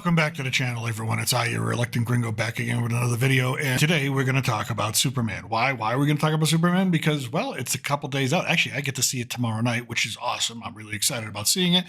Welcome back to the channel, everyone. It's I, your reluctant gringo, back again with another video. And today we're going to talk about Superman. Why are we going to talk about Superman? Because, well, it's a couple days out. Actually, I get to see it tomorrow night, which is awesome. I'm really excited about seeing it.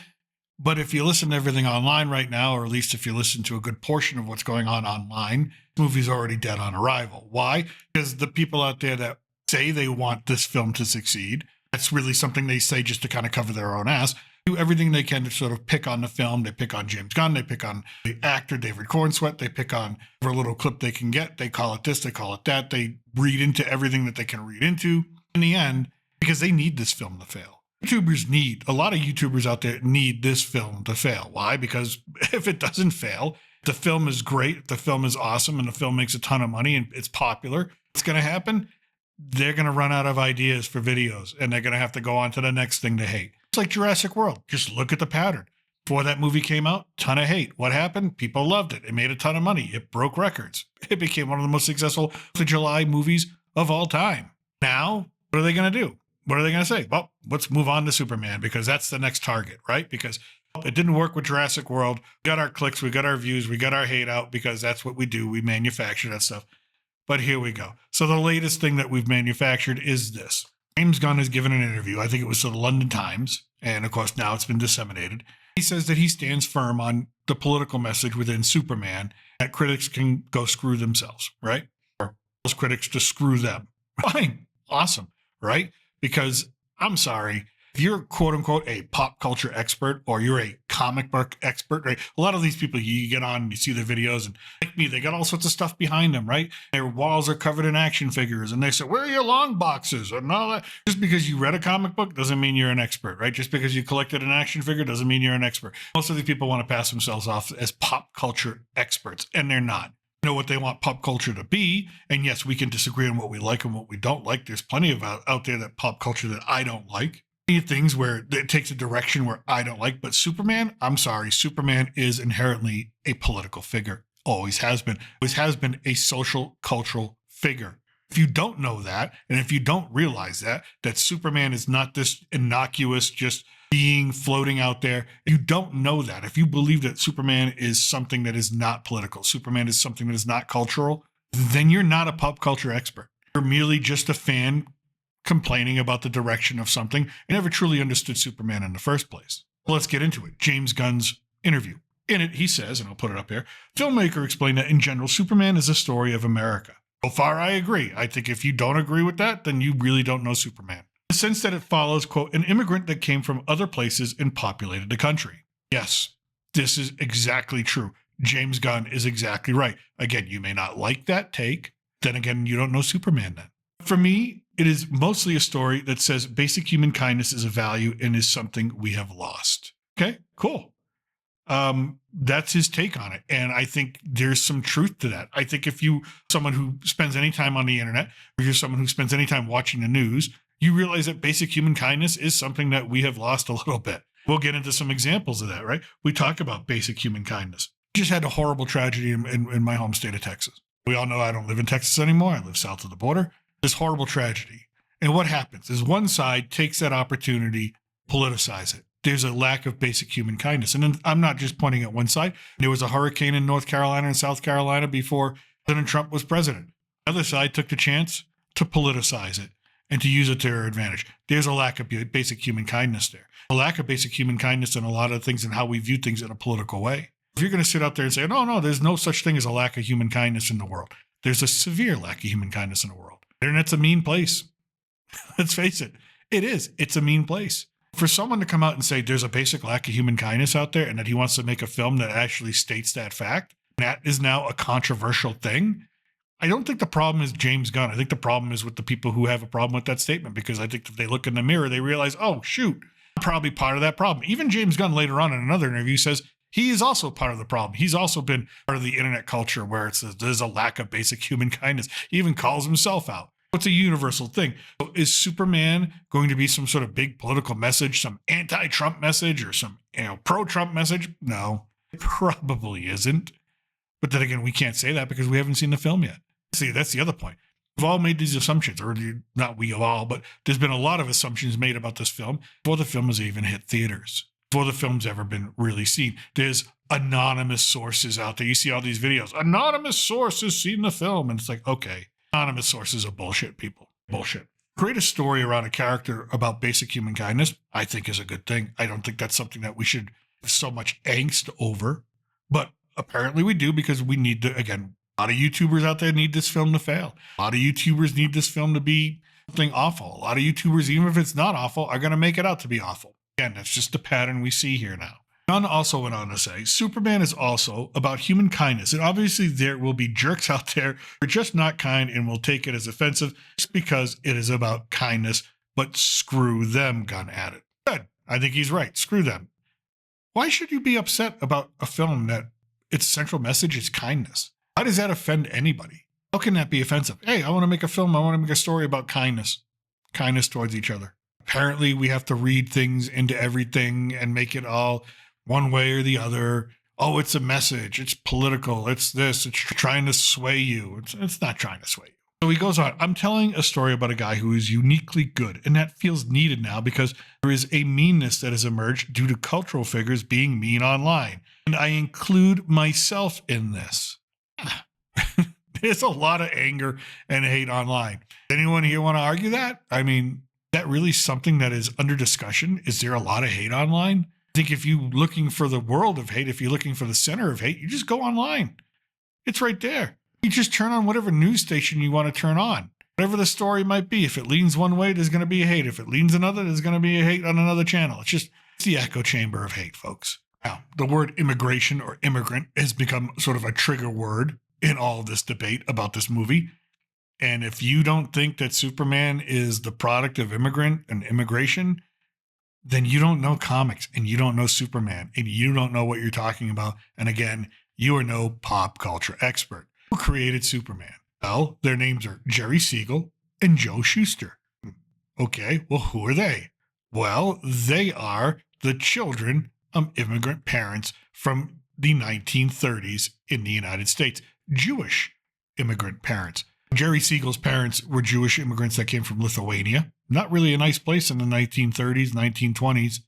But if you listen to everything online right now, or at least if you listen to a good portion of what's going on online, the movie's already dead on arrival. Why? Because the people out there that say they want this film to succeed, that's really something they say just to kind of cover their own ass, do everything they can to sort of pick on the film. They pick on James Gunn. They pick on the actor, David Cornsweet. They pick on every little clip they can get. They call it this, they call it that. They read into everything that they can read into in the end, because they need this film to fail. A lot of YouTubers out there need this film to fail. Why? Because if it doesn't fail, the film is great, the film is awesome, and the film makes a ton of money and it's popular, what's going to happen? They're going to run out of ideas for videos and they're going to have to go on to the next thing to hate. It's like Jurassic World. Just look at the pattern. Before that movie came out, ton of hate. What happened? People loved it. It made a ton of money. It broke records. It became one of the most successful 4th of July movies of all time. Now, what are they going to do? What are they going to say? Well, let's move on to Superman, because that's the next target, right? Because it didn't work with Jurassic World. We got our clicks, we got our views, we got our hate out, because that's what we do. We manufacture that stuff. But here we go. So the latest thing that we've manufactured is this. James Gunn has given an interview. I think it was to the London Times. And of course, now it's been disseminated. He says that he stands firm on the political message within Superman that critics can go screw themselves, right? Or those critics to screw them. Fine. Awesome, right? Because I'm sorry, if you're quote unquote a pop culture expert, or you're a comic book expert, right? A lot of these people, you get on and you see their videos, and like me, they got all sorts of stuff behind them, right? Their walls are covered in action figures, and they say, where are your long boxes? And all that. Just because you read a comic book doesn't mean you're an expert, right? Just because you collected an action figure doesn't mean you're an expert. Most of these people want to pass themselves off as pop culture experts, and they're not. Know what they want pop culture to be. And yes, we can disagree on what we like and what we don't like. There's plenty of out there that pop culture that I don't like. Things where it takes a direction where I don't like. But Superman, I'm sorry, Superman is inherently a political figure. Always has been. Always has been a social, cultural figure. If you don't know that, and if you don't realize that Superman is not this innocuous just being floating out there, you don't know that. If you believe that Superman is something that is not political, Superman is something that is not cultural, then you're not a pop culture expert. You're merely just a fan complaining about the direction of something. You never truly understood Superman in the first place. Let's get into it. James Gunn's interview. In it, he says, and I'll put it up here, filmmaker explained that in general, Superman is a story of America. So far, I agree. I think if you don't agree with that, then you really don't know Superman. In the sense that it follows, quote, an immigrant that came from other places and populated the country. Yes, this is exactly true. James Gunn is exactly right. Again, you may not like that take. Then again, you don't know Superman then. For me, it is mostly a story that says basic human kindness is a value and is something we have lost. Okay, cool. That's his take on it. And I think there's some truth to that. I think if you, someone who spends any time on the internet, or you're someone who spends any time watching the news, you realize that basic human kindness is something that we have lost a little bit. We'll get into some examples of that, right? We talk about basic human kindness. We just had a horrible tragedy in my home state of Texas. We all know I don't live in Texas anymore. I live south of the border. This horrible tragedy. And what happens is one side takes that opportunity, politicize it. There's a lack of basic human kindness. And I'm not just pointing at one side. There was a hurricane in North Carolina and South Carolina before President Trump was president. The other side took the chance to politicize it and to use it to their advantage. There's a lack of basic human kindness there. A lack of basic human kindness in a lot of things and how we view things in a political way. If you're going to sit out there and say, no, there's no such thing as a lack of human kindness in the world. There's a severe lack of human kindness in the world. The internet's a mean place. Let's face it. It is. It's a mean place. For someone to come out and say there's a basic lack of human kindness out there and that he wants to make a film that actually states that fact, that is now a controversial thing. I don't think the problem is James Gunn. I think the problem is with the people who have a problem with that statement, because I think if they look in the mirror, they realize, oh, shoot, I'm probably part of that problem. Even James Gunn later on in another interview says he is also part of the problem. He's also been part of the internet culture where it says there's a lack of basic human kindness. He even calls himself out. It's a universal thing. So is Superman going to be some sort of big political message, some anti-Trump message or some pro-Trump message? No, it probably isn't. But then again, we can't say that because we haven't seen the film yet. See, that's the other point. We've all made these assumptions, or not we all, but there's been a lot of assumptions made about this film before the film has even hit theaters. before the film's ever been really seen. There's anonymous sources out there. You see all these videos, anonymous sources seen the film. And it's like, okay, anonymous sources are bullshit, people. Bullshit. Create a story around a character about basic human kindness, I think is a good thing. I don't think that's something that we should have so much angst over. But apparently we do, because we need to, again, a lot of YouTubers out there need this film to fail. A lot of YouTubers need this film to be something awful. A lot of YouTubers, even if it's not awful, are going to make it out to be awful. Again, that's just the pattern we see here now. Gunn also went on to say, Superman is also about human kindness. And obviously there will be jerks out there who are just not kind and will take it as offensive just because it is about kindness. But screw them, Gunn added. Good. I think he's right. Screw them. Why should you be upset about a film that its central message is kindness? How does that offend anybody? How can that be offensive? Hey, I want to make a film. I want to make a story about kindness. Kindness towards each other. Apparently, we have to read things into everything and make it all one way or the other. Oh, it's a message. It's political. It's this. It's trying to sway you. It's not trying to sway you. So he goes on, I'm telling a story about a guy who is uniquely good, and that feels needed now because there is a meanness that has emerged due to cultural figures being mean online. And I include myself in this. There's a lot of anger and hate online. Anyone here want to argue that? I mean, is that really something that is under discussion? Is there a lot of hate online? I think if you're looking for the world of hate, if you're looking for the center of hate, you just go online. It's right there. You just turn on whatever news station you want to turn on. Whatever the story might be. If it leans one way, there's going to be a hate. If it leans another, there's going to be a hate on another channel. It's the echo chamber of hate, folks. Now, the word immigration or immigrant has become sort of a trigger word in all of this debate about this movie. And if you don't think that Superman is the product of immigrant and immigration, then you don't know comics and you don't know Superman and you don't know what you're talking about. And again, you are no pop culture expert. Who created Superman? Well, their names are Jerry Siegel and Joe Shuster. Okay, well, who are they? Well, they are the children of immigrant parents from the 1930s in the United States. Jewish immigrant parents. Jerry Siegel's parents were Jewish immigrants that came from Lithuania. Not really a nice place in the 1930s, 1920s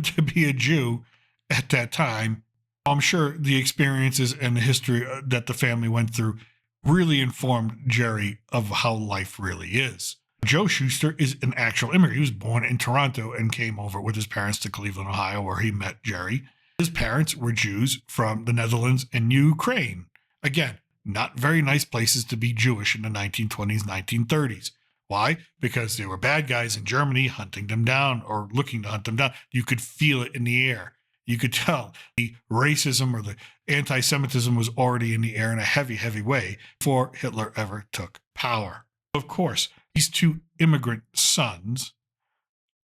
to be a Jew at that time. I'm sure the experiences and the history that the family went through really informed Jerry of how life really is. Joe Shuster is an actual immigrant. He was born in Toronto and came over with his parents to Cleveland, Ohio, where he met Jerry. His parents were Jews from the Netherlands and Ukraine. Again, not very nice places to be Jewish in the 1920s, 1930s. Why? Because there were bad guys in Germany hunting them down or looking to hunt them down. You could feel it in the air. You could tell the racism or the anti-Semitism was already in the air in a heavy, heavy way before Hitler ever took power. Of course, these two immigrant sons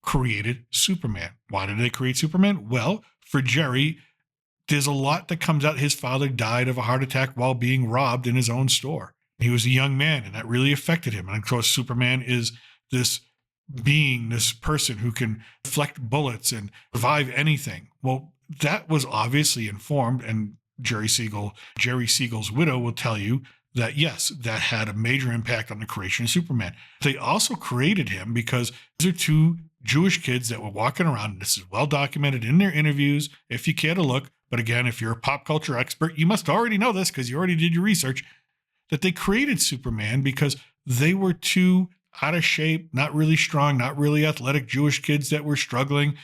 created Superman. Why did they create Superman? Well, for Jerry, there's a lot that comes out. His father died of a heart attack while being robbed in his own store. He was a young man, and that really affected him. And of course, Superman is this being, this person who can deflect bullets and survive anything. Well, that was obviously informed, and Jerry Siegel's widow will tell you that, yes, that had a major impact on the creation of Superman. They also created him because these are two Jewish kids that were walking around, and this is well documented in their interviews, if you care to look. But again, if you're a pop culture expert, you must already know this because you already did your research, that they created Superman because they were two out of shape, not really strong, not really athletic Jewish kids that were struggling,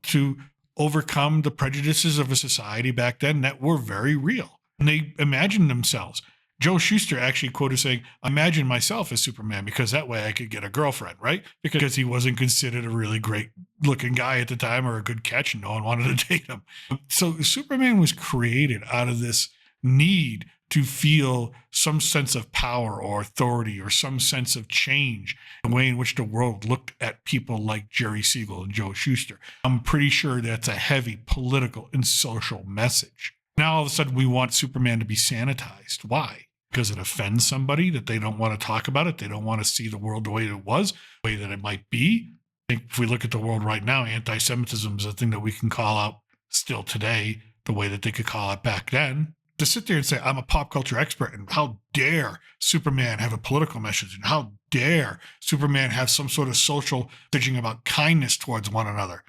to overcome the prejudices of a society back then that were very real. And they imagined themselves. Joe Shuster actually quoted saying, I imagine myself as Superman because that way I could get a girlfriend, right? Because he wasn't considered a really great looking guy at the time or a good catch and no one wanted to date him. So Superman was created out of this need to feel some sense of power or authority or some sense of change, the way in which the world looked at people like Jerry Siegel and Joe Shuster. I'm pretty sure that's a heavy political and social message. Now all of a sudden we want Superman to be sanitized. Why? Because it offends somebody that they don't want to talk about it. They don't want to see the world the way it was, the way that it might be. I think if we look at the world right now, anti-Semitism is a thing that we can call out still today, the way that they could call it back then. To sit there and say, I'm a pop culture expert, and how dare Superman have a political message, and how dare Superman have some sort of social messaging about kindness towards one another.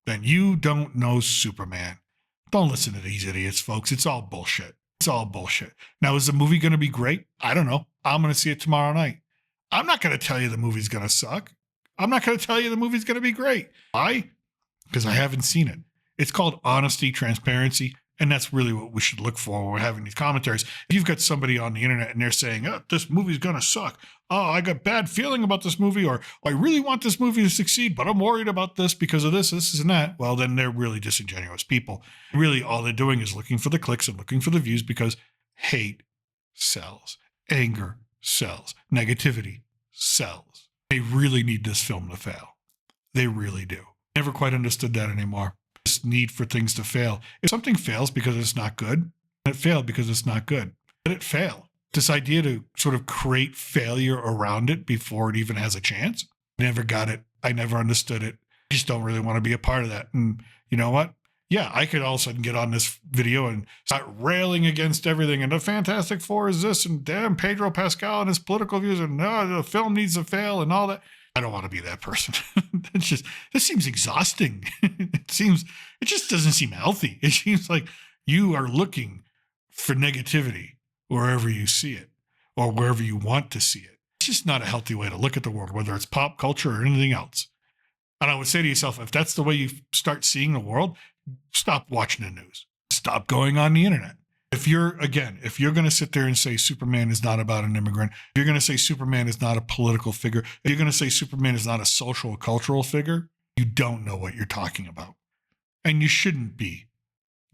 then you don't know Superman. Don't listen to these idiots, folks. It's all bullshit. It's all bullshit. Now, is the movie going to be great? I don't know. I'm going to see it tomorrow night. I'm not going to tell you the movie's going to suck. I'm not going to tell you the movie's going to be great. Why? Because I haven't seen it. It's called honesty, transparency, and that's really what we should look for when we're having these commentaries. If you've got somebody on the internet and they're saying, oh, this movie's going to suck. Oh, I got bad feeling about this movie, or I really want this movie to succeed, but I'm worried about this because of this, and that. Well, then they're really disingenuous people. Really, all they're doing is looking for the clicks and looking for the views because hate sells. Anger sells. Negativity sells. They really need this film to fail. They really do. Never quite understood that anymore. This need for things to fail. If something fails because it's not good, it failed because it's not good. Let it fail. This idea to sort of create failure around it before it even has a chance. I never got it. I never understood it. I just don't really want to be a part of that. And you know what? Yeah, I could all of a sudden get on this video and start railing against everything. And the Fantastic Four is this, and damn Pedro Pascal and his political views, and no, the film needs to fail and all that. I don't want to be that person. This seems exhausting. It just doesn't seem healthy. It seems like you are looking for negativity wherever you see it or wherever you want to see it. It's just not a healthy way to look at the world, whether it's pop culture or anything else. And I would say to yourself, if that's the way you start seeing the world, stop watching the news. Stop going on the internet. If you're going to sit there and say Superman is not about an immigrant, if you're going to say Superman is not a political figure, if you're going to say Superman is not a social or cultural figure, you don't know what you're talking about. And you shouldn't be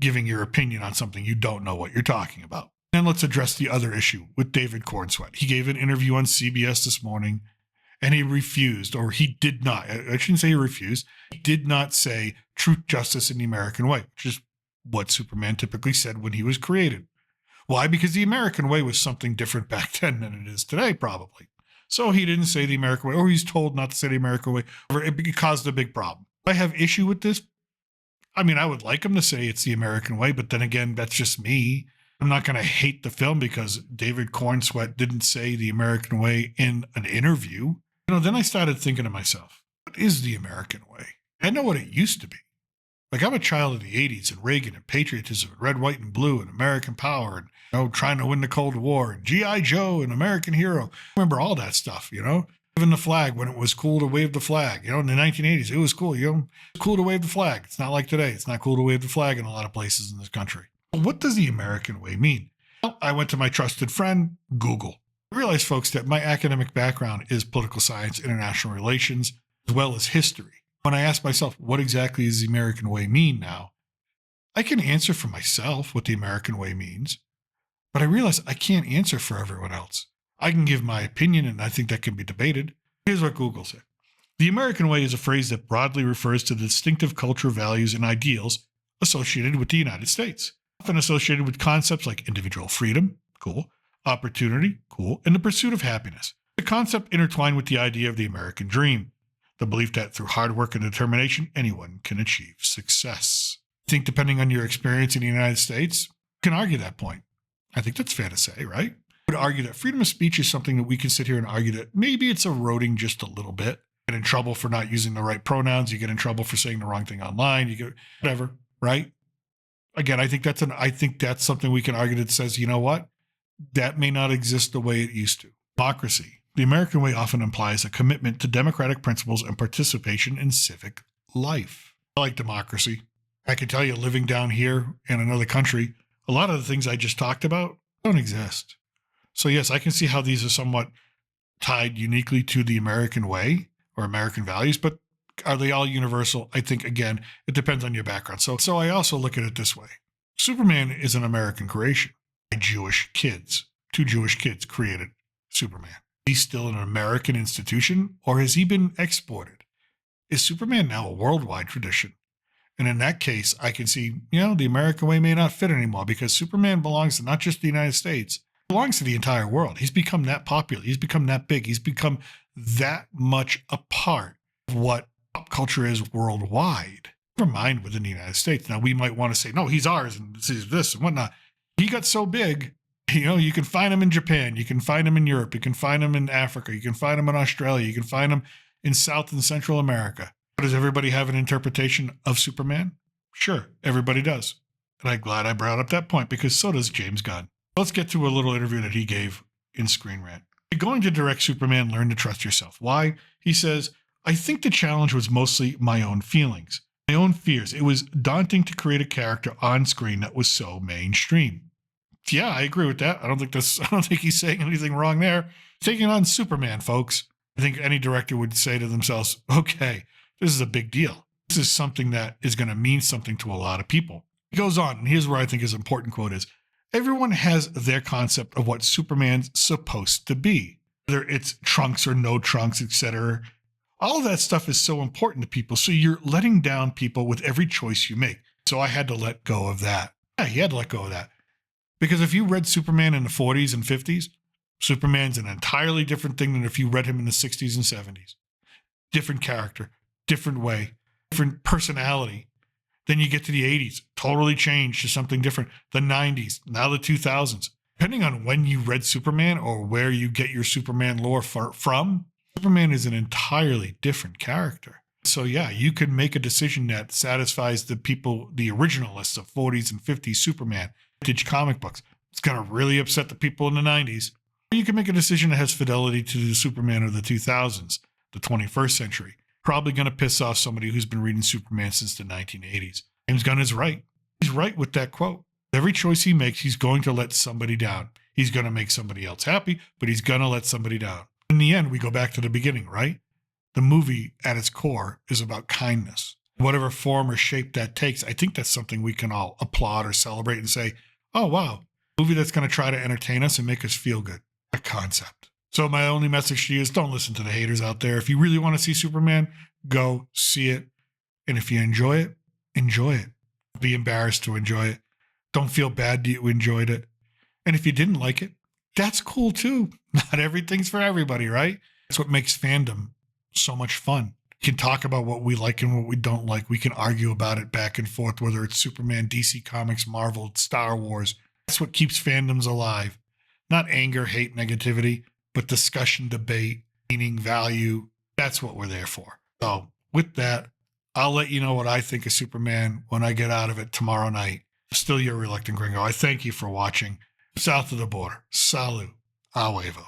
giving your opinion on something you don't know what you're talking about. And let's address the other issue with David Cornsweet. He gave an interview on CBS this morning, and he refused, or he did not, I shouldn't say he refused, he did not say truth, justice, and the American way, which is what Superman typically said when he was created. Why? Because the American way was something different back then than it is today, probably. So he didn't say the American way, or he's told not to say the American way, or it caused a big problem. I have issue with this. I mean, I would like him to say it's the American way, but then again, that's just me. I'm not going to hate the film because David Cornsweet didn't say the American way in an interview. Then I started thinking to myself, what is the American way? I know what it used to be. Like, I'm a child of the 80s and Reagan and patriotism and red, white, and blue and American power and, trying to win the Cold War and G.I. Joe and American hero. I remember all that stuff, Even the flag, when it was cool to wave the flag, in the 1980s, it was cool, it's cool to wave the flag. It's not like today. It's not cool to wave the flag in a lot of places in this country. But what does the American way mean? Well, I went to my trusted friend, Google. I realized, folks, that my academic background is political science, international relations, as well as history. When I ask myself, what exactly does the American way mean now? I can answer for myself what the American way means, but I realize I can't answer for everyone else. I can give my opinion, and I think that can be debated. Here's what Google said. The American way is a phrase that broadly refers to the distinctive cultural values and ideals associated with the United States, often associated with concepts like individual freedom, cool, opportunity, cool, and the pursuit of happiness. The concept intertwined with the idea of the American dream, the belief that through hard work and determination, anyone can achieve success. I think depending on your experience in the United States, you can argue that point. I think that's fair to say, right? I would argue that freedom of speech is something that we can sit here and argue that maybe it's eroding just a little bit. You get in trouble for not using the right pronouns. You get in trouble for saying the wrong thing online. You get whatever, right? Again, I think that's something we can argue that says, you know what? That may not exist the way it used to. Democracy. The American way often implies a commitment to democratic principles and participation in civic life. I like democracy. I can tell you, living down here in another country, a lot of the things I just talked about don't exist. So yes, I can see how these are somewhat tied uniquely to the American way or American values, but are they all universal? I think, again, it depends on your background. So I also look at it this way. Superman is an American creation by Jewish kids. 2 Jewish kids created Superman. He's still an American institution, or has he been exported? Is Superman now a worldwide tradition? And in that case, I can see, the American way may not fit anymore because Superman belongs to not just the United States, it belongs to the entire world. He's become that popular. He's become that big. He's become that much a part of what pop culture is worldwide. Never mind within the United States. Now, we might want to say, no, he's ours and this and whatnot. He got so big. You can find them in Japan. You can find them in Europe. You can find them in Africa. You can find them in Australia. You can find them in South and Central America. Does everybody have an interpretation of Superman? Sure, everybody does. And I'm glad I brought up that point because so does James Gunn. Let's get to a little interview that he gave in Screen Rant. You're going to direct Superman, learn to trust yourself. Why? He says, I think the challenge was mostly my own feelings, my own fears. It was daunting to create a character on screen that was so mainstream. Yeah, I agree with that. I don't think he's saying anything wrong there. Taking on Superman, folks. I think any director would say to themselves, okay, this is a big deal. This is something that is going to mean something to a lot of people. He goes on, and here's where I think his important quote is. Everyone has their concept of what Superman's supposed to be, whether it's trunks or no trunks, etc. All of that stuff is so important to people. So you're letting down people with every choice you make. So I had to let go of that. Yeah, he had to let go of that. Because if you read Superman in the 40s and 50s, Superman's an entirely different thing than if you read him in the 60s and 70s. Different character, different way, different personality. Then you get to the 80s, totally changed to something different. The 90s, now the 2000s. Depending on when you read Superman or where you get your Superman lore from, Superman is an entirely different character. So yeah, you can make a decision that satisfies the people, the originalists of 40s and 50s Superman, vintage comic books. It's going to really upset the people in the 90s. Or you can make a decision that has fidelity to the Superman of the 2000s, the 21st century. Probably going to piss off somebody who's been reading Superman since the 1980s. James Gunn is right. He's right with that quote. Every choice he makes, he's going to let somebody down. He's going to make somebody else happy, but he's going to let somebody down. In the end, we go back to the beginning, right? The movie at its core is about kindness. Whatever form or shape that takes, I think that's something we can all applaud or celebrate and say, oh, wow, a movie that's going to try to entertain us and make us feel good. A concept. So my only message to you is don't listen to the haters out there. If you really want to see Superman, go see it. And if you enjoy it, enjoy it. Be embarrassed to enjoy it. Don't feel bad that you enjoyed it. And if you didn't like it, that's cool too. Not everything's for everybody, right? That's what makes fandom so much fun. We can talk about what we like and what we don't like. We can argue about it back and forth, whether it's Superman, DC Comics, Marvel, Star Wars. That's what keeps fandoms alive. Not anger, hate, negativity, but discussion, debate, meaning, value. That's what we're there for. So with that, I'll let you know what I think of Superman when I get out of it tomorrow night. Still your reluctant gringo. I thank you for watching. South of the border. Salud. A huevo.